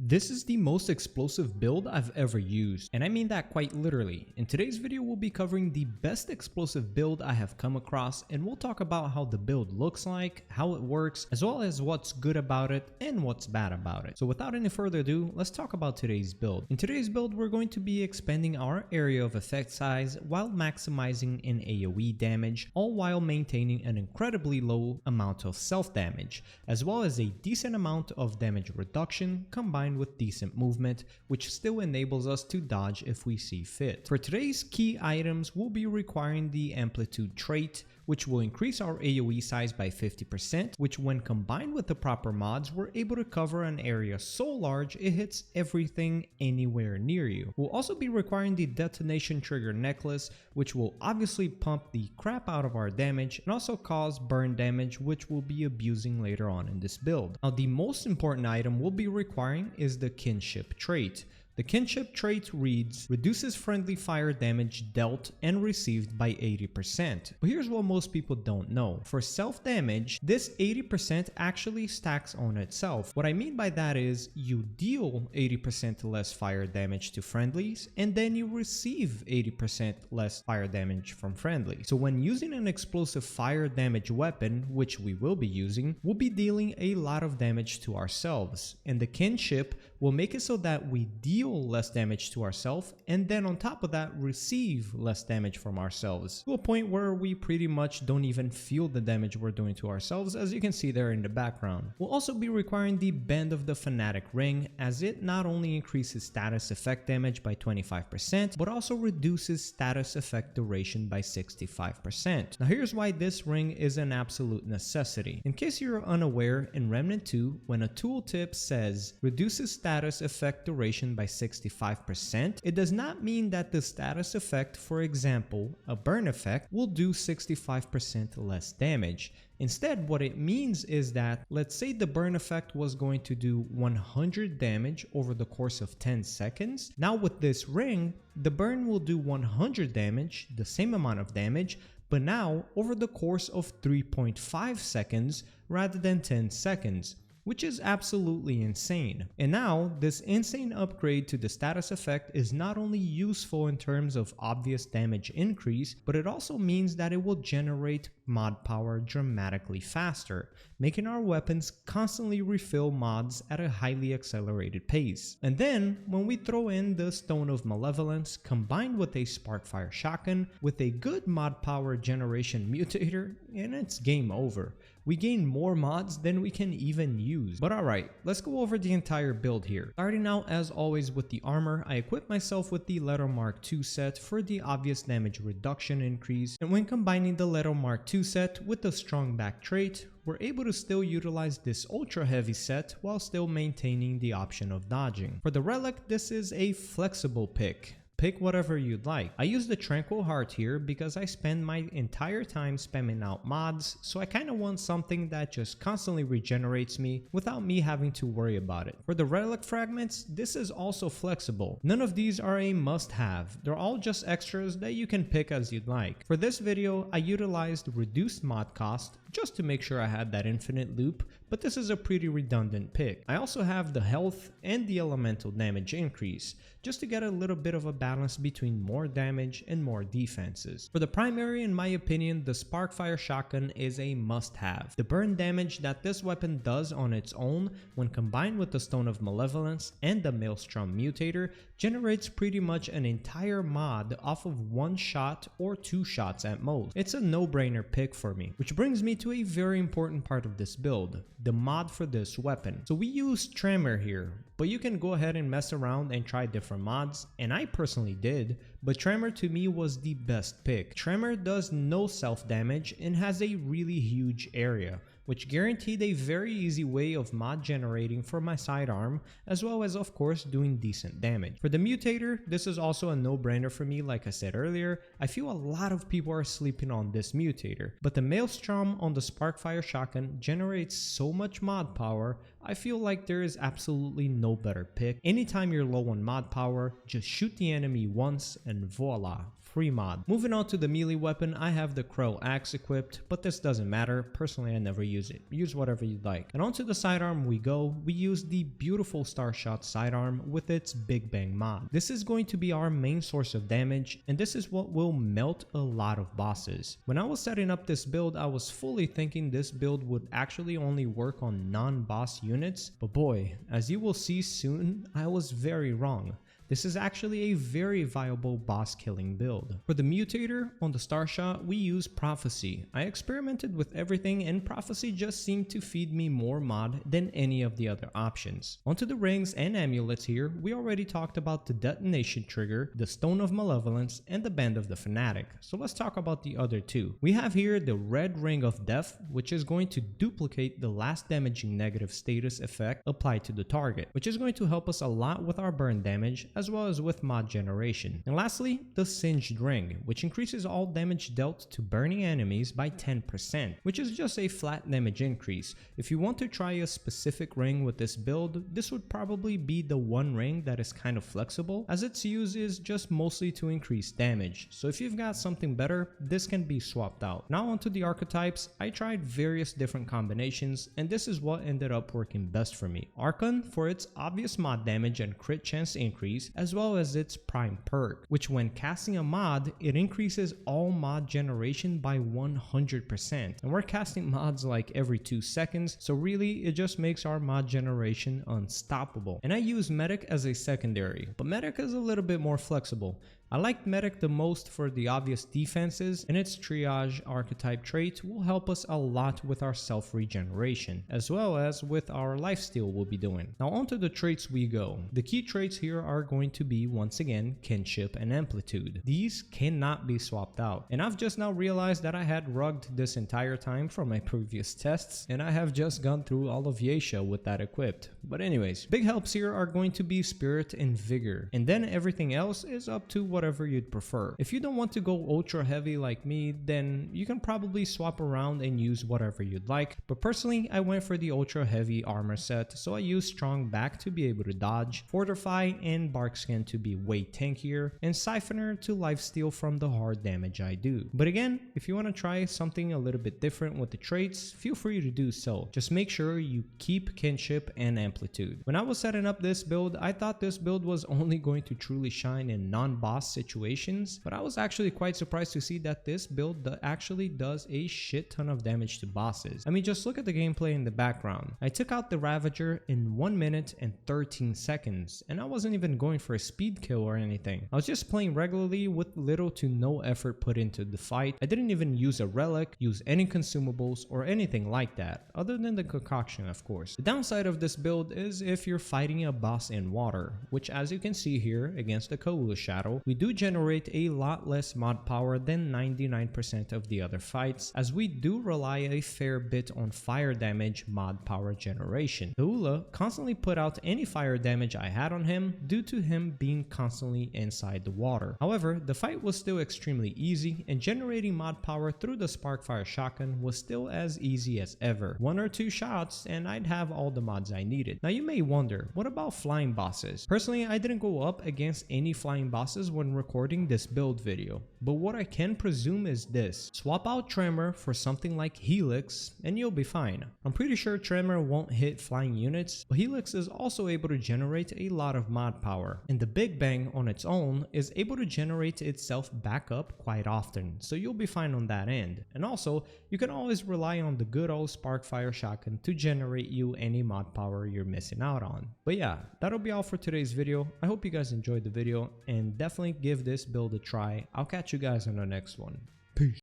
This is the most explosive build I've ever used, and I mean that quite literally. In today's video, we'll be covering the best explosive build I have come across, and we'll talk about how the build looks like, how it works, as well as what's good about it and what's bad about it. So without any further ado, let's talk about today's build. In today's build, we're going to be expanding our area of effect size while maximizing an AoE damage, all while maintaining an incredibly low amount of self damage, as well as a decent amount of damage reduction combined with decent movement, which still enables us to dodge if we see fit. For today's key items, we'll be requiring the amplitude trait, which will increase our AoE size by 50%, which when combined with the proper mods, we're able to cover an area so large it hits everything anywhere near you. We'll also be requiring the detonation trigger necklace, which will obviously pump the crap out of our damage and also cause burn damage, which we'll be abusing later on in this build. Now, the most important item we'll be requiring is the kinship trait. The kinship trait reads, reduces friendly fire damage dealt and received by 80%. But here's what most people don't know. For self damage, this 80% actually stacks on itself. What I mean by that is you deal 80% less fire damage to friendlies, and then you receive 80% less fire damage from friendlies. So when using an explosive fire damage weapon, which we will be using, we'll be dealing a lot of damage to ourselves. And the kinship will make it so that we deal less damage to ourselves, and then on top of that receive less damage from ourselves, to a point where we pretty much don't even feel the damage we're doing to ourselves, as you can see there in the background. We'll also be requiring the Band of the Fanatic ring, as it not only increases status effect damage by 25%, but also reduces status effect duration by 65%. Now here's why this ring is an absolute necessity. In case you're unaware, in Remnant 2, when a tooltip says reduces status effect duration by 65%, it does not mean that the status effect, for example, a burn effect, will do 65% less damage. Instead, what it means is that, let's say the burn effect was going to do 100 damage over the course of 10 seconds. Now with this ring, the burn will do 100 damage, the same amount of damage, but now over the course of 3.5 seconds rather than 10 seconds. Which is absolutely insane. And now, this insane upgrade to the status effect is not only useful in terms of obvious damage increase, but it also means that it will generate mod power dramatically faster, making our weapons constantly refill mods at a highly accelerated pace. And then, when we throw in the Stone of Malevolence combined with a Sparkfire shotgun with a good mod power generation mutator, and it's game over. We gain more mods than we can even use. But alright, let's go over the entire build here. Starting out as always with the armor, I equipped myself with the Letter Mark II set for the obvious damage reduction increase, and when combining the Letter Mark II set with the Strong Back trait, we're able to still utilize this ultra heavy set while still maintaining the option of dodging. For the relic, this is a flexible pick. Pick whatever you'd like. I use the Tranquil Heart here because I spend my entire time spamming out mods, so I kinda want something that just constantly regenerates me without me having to worry about it. For the relic fragments, this is also flexible. None of these are a must-have. They're all just extras that you can pick as you'd like. For this video, I utilized reduced mod cost just to make sure I had that infinite loop, but this is a pretty redundant pick. I also have the health and the elemental damage increase, just to get a little bit of a balance between more damage and more defenses. For the primary, in my opinion, the Sparkfire shotgun is a must-have. The burn damage that this weapon does on its own, when combined with the Stone of Malevolence and the Maelstrom mutator, generates pretty much an entire mod off of one shot or two shots at most. It's a no-brainer pick for me, which brings me to a very important part of this build, the mod for this weapon. So we use Tremor here, but you can go ahead and mess around and try different mods, and I personally did, but Tremor to me was the best pick. Tremor does no self damage and has a really huge area, which guaranteed a very easy way of mod generating for my sidearm, as well as of course doing decent damage. For the mutator, this is also a no-brainer for me. Like I said earlier, I feel a lot of people are sleeping on this mutator, but the Maelstrom on the Sparkfire shotgun generates so much mod power, I feel like there is absolutely no better pick. Anytime you're low on mod power, just shoot the enemy once and voila, free mod. Moving on to the melee weapon, I have the Crow Axe equipped, but this doesn't matter. Personally, I never use it. Use whatever you'd like. And onto the sidearm we go. We use the beautiful Starshot sidearm with its Big Bang mod. This is going to be our main source of damage, and this is what will melt a lot of bosses. When I was setting up this build, I was fully thinking this build would actually only work on non-boss units, but boy, as you will see soon, I was very wrong. This is actually a very viable boss killing build. For the mutator on the Starshot, we use Prophecy. I experimented with everything and Prophecy just seemed to feed me more mod than any of the other options. Onto the rings and amulets here, we already talked about the detonation trigger, the Stone of Malevolence, and the Band of the Fanatic. So let's talk about the other two. We have here the Red Ring of Death, which is going to duplicate the last damaging negative status effect applied to the target, which is going to help us a lot with our burn damage, as well as with mod generation. And lastly, the Singed Ring, which increases all damage dealt to burning enemies by 10%, which is just a flat damage increase. If you want to try a specific ring with this build, this would probably be the one ring that is kind of flexible, as its use is just mostly to increase damage. So if you've got something better, this can be swapped out. Now onto the archetypes, I tried various different combinations, and this is what ended up working best for me. Archon for its obvious mod damage and crit chance increase, as well as its prime perk, which when casting a mod, it increases all mod generation by 100%. And we're casting mods like every 2 seconds, so really it just makes our mod generation unstoppable. And I use Medic as a secondary, but Medic is a little bit more flexible. I like Medic the most for the obvious defenses, and its triage archetype trait will help us a lot with our self-regeneration, as well as with our lifesteal we'll be doing. Now onto the traits we go. The key traits here are going to be, once again, Kinship and Amplitude. These cannot be swapped out, and I've just now realized that I had rugged this entire time from my previous tests, and I have just gone through all of Yesha with that equipped. But anyways, big helps here are going to be Spirit and Vigor, and then everything else is up to whatever you'd prefer. If you don't want to go ultra heavy like me, then you can probably swap around and use whatever you'd like, but personally I went for the ultra heavy armor set, so I used Strong Back to be able to dodge, Fortify and Barkskin to be way tankier, and Siphoner to lifesteal from the hard damage I do. But again, if you want to try something a little bit different with the traits, feel free to do so. Just make sure you keep Kinship and Amplitude. When I was setting up this build, I thought this build was only going to truly shine in non-boss situations, but I was actually quite surprised to see that this build actually does a shit ton of damage to bosses. I mean, just look at the gameplay in the background. I took out the Ravager in 1 minute and 13 seconds, and I wasn't even going for a speed kill or anything. I was just playing regularly with little to no effort put into the fight. I didn't even use a relic, use any consumables, or anything like that, other than the concoction of course. The downside of this build is if you're fighting a boss in water, which as you can see here against the Kaula Shadow, we do generate a lot less mod power than 99% of the other fights, as we do rely a fair bit on fire damage mod power generation. Kaula constantly put out any fire damage I had on him due to him being constantly inside the water. However, the fight was still extremely easy, and generating mod power through the Sparkfire shotgun was still as easy as ever. 1 or 2 shots and I'd have all the mods I needed. Now you may wonder, what about flying bosses? Personally, I didn't go up against any flying bosses when recording this build video, but what I can presume is this: swap out Tremor for something like Helix and you'll be fine. I'm pretty sure Tremor won't hit flying units, but Helix is also able to generate a lot of mod power, and the Big Bang on its own is able to generate itself back up quite often, so you'll be fine on that end. And also, you can always rely on the good old Sparkfire shotgun to generate you any mod power you're missing out on. But yeah, that'll be all for today's video. I hope you guys enjoyed the video, and definitely give this build a try. I'll catch you guys on the next one. Peace.